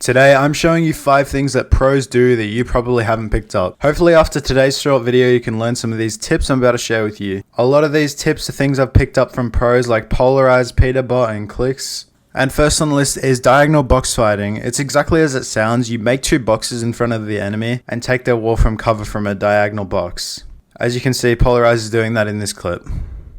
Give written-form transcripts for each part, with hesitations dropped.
Today I'm showing you 5 things that pros do that you probably haven't picked up. Hopefully after today's short video you can learn some of these tips I'm about to share with you. A lot of these tips are things I've picked up from pros like Polarize, Peterbot and Clicks. And first on the list is diagonal box fighting. It's exactly as it sounds. You make 2 boxes in front of the enemy and take their wall from cover from a diagonal box. As you can see, Polarize is doing that in this clip.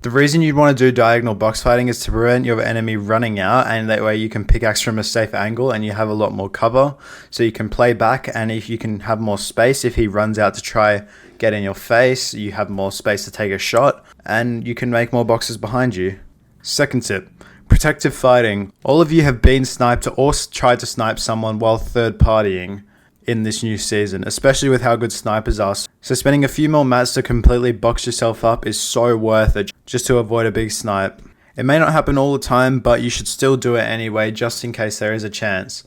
The reason you'd want to do diagonal box fighting is to prevent your enemy running out, and that way you can pickaxe from a safe angle and you have a lot more cover, so you can play back, and if you can have more space, if he runs out to try get in your face, you have more space to take a shot and you can make more boxes behind you. Second tip, protective fighting. All of you have been sniped or tried to snipe someone while third partying in this new season, especially with how good snipers are. So spending a few more mats to completely box yourself up is so worth it just to avoid a big snipe. It may not happen all the time, but you should still do it anyway just in case there is a chance.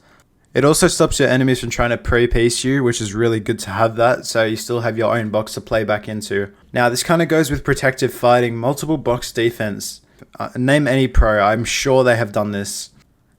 It also stops your enemies from trying to pre-piece you, which is really good to have that, so you still have your own box to play back into. Now this kind of goes with protective fighting, multiple box defense. Name any pro, I'm sure they have done this.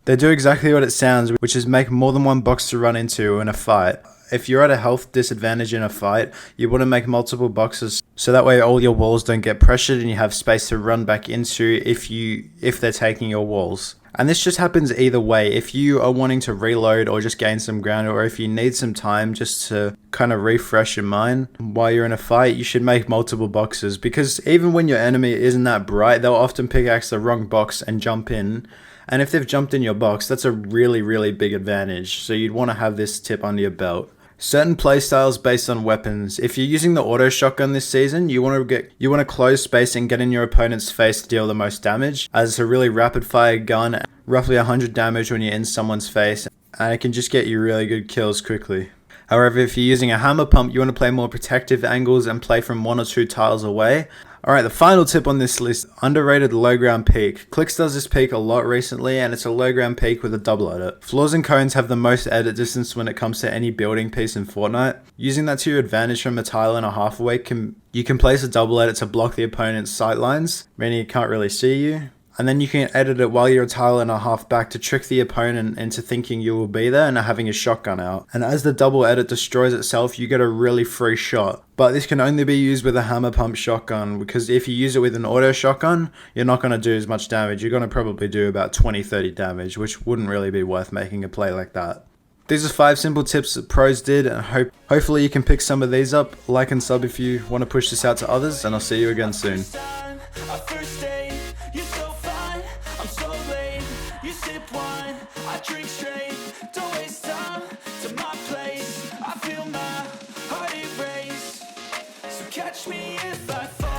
They do exactly what it sounds, which is make more than one box to run into in a fight. If you're at a health disadvantage in a fight, you want to make multiple boxes so that way all your walls don't get pressured and you have space to run back into if they're taking your walls. And this just happens either way. If you are wanting to reload or just gain some ground, or if you need some time just to kind of refresh your mind while you're in a fight, you should make multiple boxes, because even when your enemy isn't that bright, they'll often pickaxe the wrong box and jump in. And if they've jumped in your box, that's a really big advantage. So you'd want to have this tip under your belt. Certain playstyles based on weapons. If you're using the auto shotgun this season, you want to close space and get in your opponent's face to deal the most damage, as it's a really rapid fire gun, roughly 100 damage when you're in someone's face, and it can just get you really good kills quickly. However, if you're using a hammer pump, you want to play more protective angles and play from 1 or 2 tiles away. Alright, the final tip on this list, underrated low ground peek. Clicks does this peek a lot recently, and it's a low ground peek with a double edit. Floors and cones have the most edit distance when it comes to any building piece in Fortnite. Using that to your advantage from a tile and a half away, you can place a double edit to block the opponent's sight lines, meaning it can't really see you. And then you can edit it while you're a tile and a half back to trick the opponent into thinking you will be there and having a shotgun out. And as the double edit destroys itself, you get a really free shot. But this can only be used with a hammer pump shotgun, because if you use it with an auto shotgun, you're not going to do as much damage. You're going to probably do about 20-30 damage, which wouldn't really be worth making a play like that. These are 5 simple tips that pros did, and hopefully you can pick some of these up. Like and sub if you want to push this out to others, and I'll see you again soon. I drink straight, don't waste time to my place. I feel my heart erase, so catch me if I fall.